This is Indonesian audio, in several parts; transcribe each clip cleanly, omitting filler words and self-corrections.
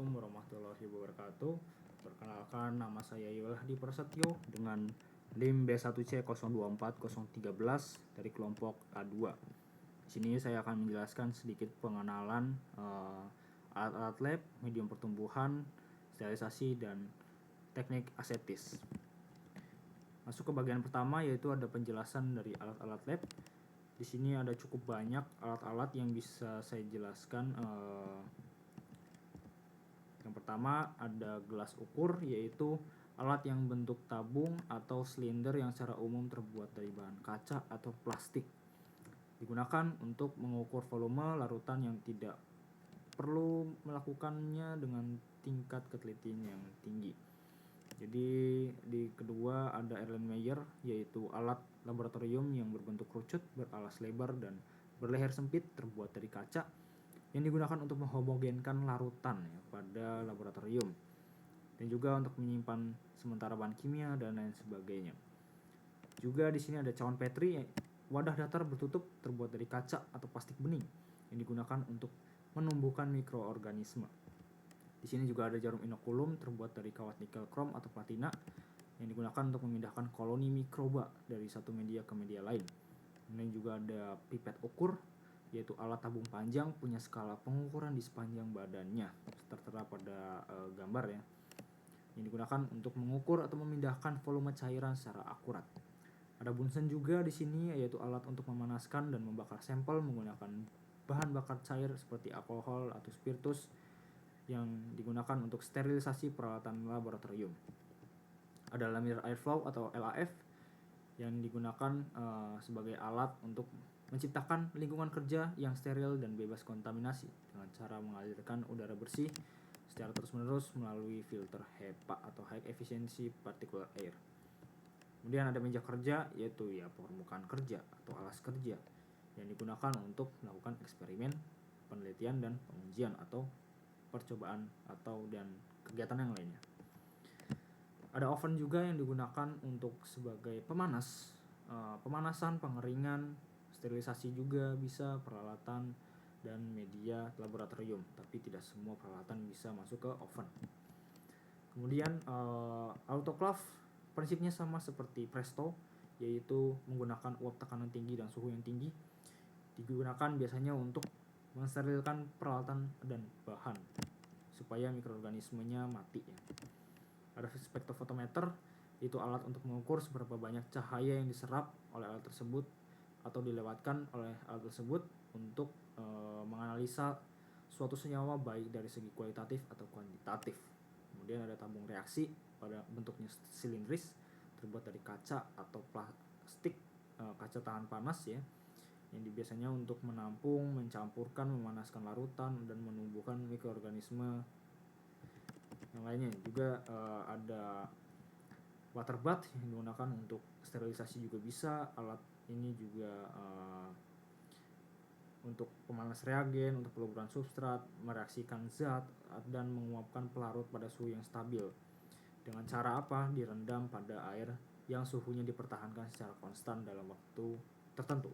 Assalamualaikum warahmatullahi wabarakatuh. Perkenalkan, nama saya Yulhadi Prasetyo dengan NIM B1C024013 dari kelompok A2. Di sini saya akan menjelaskan sedikit pengenalan alat-alat lab, medium pertumbuhan, sterilisasi, dan teknik aseptis. Masuk ke bagian pertama, yaitu ada penjelasan dari alat-alat lab. Di sini ada cukup banyak alat-alat yang bisa saya jelaskan. Yang pertama ada gelas ukur, yaitu alat yang bentuk tabung atau silinder yang secara umum terbuat dari bahan kaca atau plastik. Digunakan untuk mengukur volume larutan yang tidak perlu melakukannya dengan tingkat ketelitian yang tinggi. Jadi di kedua ada Erlenmeyer, yaitu alat laboratorium yang berbentuk kerucut, beralas lebar dan berleher sempit terbuat dari kaca yang digunakan untuk menghomogenkan larutan pada laboratorium dan juga untuk menyimpan sementara bahan kimia dan lain sebagainya. Juga di sini ada cawan Petri, wadah datar bertutup terbuat dari kaca atau plastik bening yang digunakan untuk menumbuhkan mikroorganisme. Di sini juga ada jarum inokulum terbuat dari kawat nikel krom atau platina yang digunakan untuk memindahkan koloni mikroba dari satu media ke media lain. Kemudian juga ada pipet ukur, yaitu alat tabung panjang punya skala pengukuran di sepanjang badannya, tertera pada gambar ya, yang digunakan untuk mengukur atau memindahkan volume cairan secara akurat. Ada Bunsen juga di sini, yaitu alat untuk memanaskan dan membakar sampel menggunakan bahan bakar cair seperti alkohol atau spiritus yang digunakan untuk sterilisasi peralatan laboratorium. Ada laminar airflow atau LAF yang digunakan sebagai alat untuk menciptakan lingkungan kerja yang steril dan bebas kontaminasi dengan cara mengalirkan udara bersih secara terus-menerus melalui filter HEPA atau High Efficiency Particulate Air. Kemudian ada meja kerja, yaitu permukaan kerja atau alas kerja yang digunakan untuk melakukan eksperimen, penelitian dan pengujian atau percobaan atau dan kegiatan yang lainnya. Ada oven juga yang digunakan untuk sebagai pemanas, pemanasan, pengeringan, sterilisasi juga bisa, peralatan dan media laboratorium, tapi tidak semua peralatan bisa masuk ke oven. Kemudian autoclave prinsipnya sama seperti presto, yaitu menggunakan uap tekanan tinggi dan suhu yang tinggi. Digunakan biasanya untuk mensterilkan peralatan dan bahan supaya mikroorganismenya mati ya. Ada spektrofotometer, itu alat untuk mengukur seberapa banyak cahaya yang diserap oleh alat tersebut atau dilewatkan oleh alat tersebut untuk menganalisa suatu senyawa baik dari segi kualitatif atau kuantitatif. Kemudian ada tabung reaksi pada bentuknya silindris terbuat dari kaca atau plastik, kaca tahan panas ya, yang biasanya untuk menampung, mencampurkan, memanaskan larutan dan menumbuhkan mikroorganisme yang lainnya. Juga ada water bath yang digunakan untuk sterilisasi juga bisa. Alat ini juga untuk pemanas reagen, untuk peleburan substrat, mereaksikan zat dan menguapkan pelarut pada suhu yang stabil. Dengan cara apa? Direndam pada air yang suhunya dipertahankan secara konstan dalam waktu tertentu.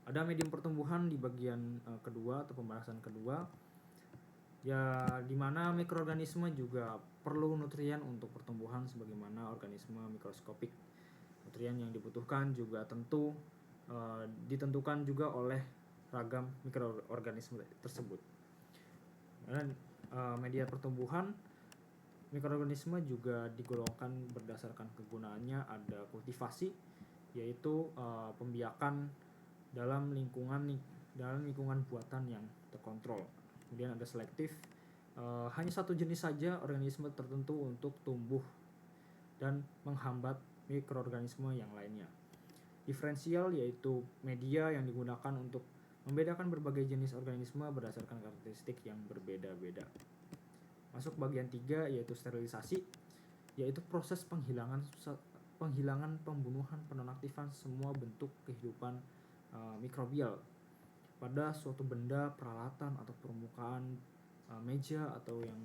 Ada medium pertumbuhan di bagian kedua atau pembahasan kedua, ya, di mana mikroorganisme juga perlu nutrien untuk pertumbuhan sebagaimana organisme mikroskopik. Nutrien yang dibutuhkan juga tentu ditentukan juga oleh ragam mikroorganisme tersebut. Dan media pertumbuhan mikroorganisme juga digolongkan berdasarkan kegunaannya. Ada kultivasi, yaitu pembiakan dalam lingkungan buatan yang terkontrol. Kemudian ada selektif, hanya satu jenis saja organisme tertentu untuk tumbuh dan menghambat mikroorganisme yang lainnya. Diferensial, yaitu media yang digunakan untuk membedakan berbagai jenis organisme berdasarkan karakteristik yang berbeda-beda. Masuk bagian 3, yaitu sterilisasi, yaitu proses penghilangan, pembunuhan, penonaktifan semua bentuk kehidupan mikrobial pada suatu benda, peralatan atau permukaan meja atau yang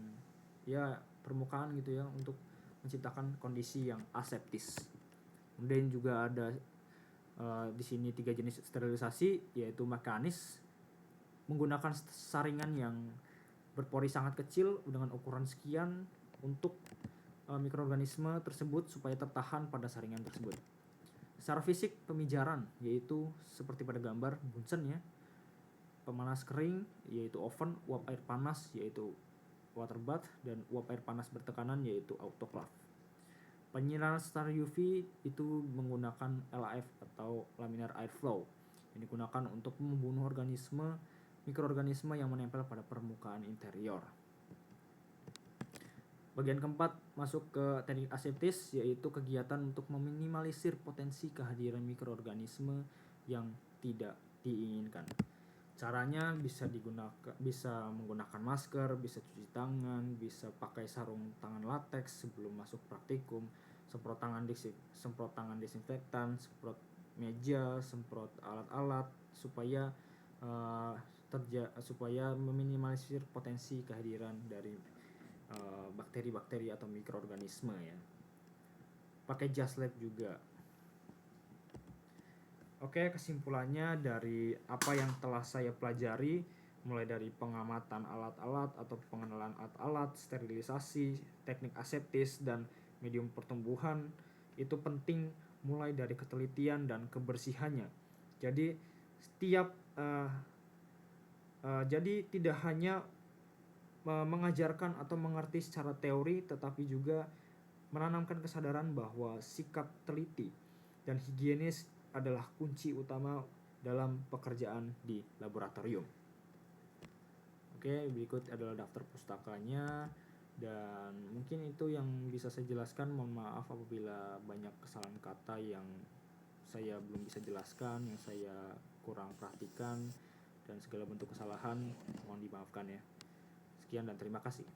permukaan gitu ya, untuk menciptakan kondisi yang aseptis. Kemudian juga ada di sini 3 jenis sterilisasi, yaitu mekanis, menggunakan saringan yang berpori sangat kecil dengan ukuran sekian untuk mikroorganisme tersebut supaya tertahan pada saringan tersebut. Secara fisik, pemijaran yaitu seperti pada gambar Bunsen ya, pemanas kering yaitu oven, uap air panas yaitu water bath, dan uap air panas bertekanan yaitu autoclave. Penyiraman secara UV itu menggunakan LAF atau laminar air flow yang digunakan untuk membunuh mikroorganisme yang menempel pada permukaan interior. Bagian keempat masuk ke teknik aseptis, yaitu kegiatan untuk meminimalisir potensi kehadiran mikroorganisme yang tidak diinginkan. Caranya bisa menggunakan masker, bisa cuci tangan, bisa pakai sarung tangan latex sebelum masuk praktikum, semprot tangan desinfektan, semprot meja, semprot alat-alat supaya meminimalisir potensi kehadiran dari bakteri-bakteri atau mikroorganisme ya. Pakai jas lab juga. Oke, kesimpulannya dari apa yang telah saya pelajari, mulai dari pengamatan alat-alat atau pengenalan alat-alat, sterilisasi, teknik aseptis, dan medium pertumbuhan, itu penting mulai dari ketelitian dan kebersihannya. Jadi jadi tidak hanya mengajarkan atau mengerti secara teori, tetapi juga menanamkan kesadaran bahwa sikap teliti dan higienis adalah kunci utama dalam pekerjaan di laboratorium. Oke, berikut adalah daftar pustakanya, dan mungkin itu yang bisa saya jelaskan. Mohon maaf apabila banyak kesalahan kata yang saya belum bisa jelaskan, yang saya kurang perhatikan, dan segala bentuk kesalahan mohon dimaafkan ya. Sekian dan terima kasih.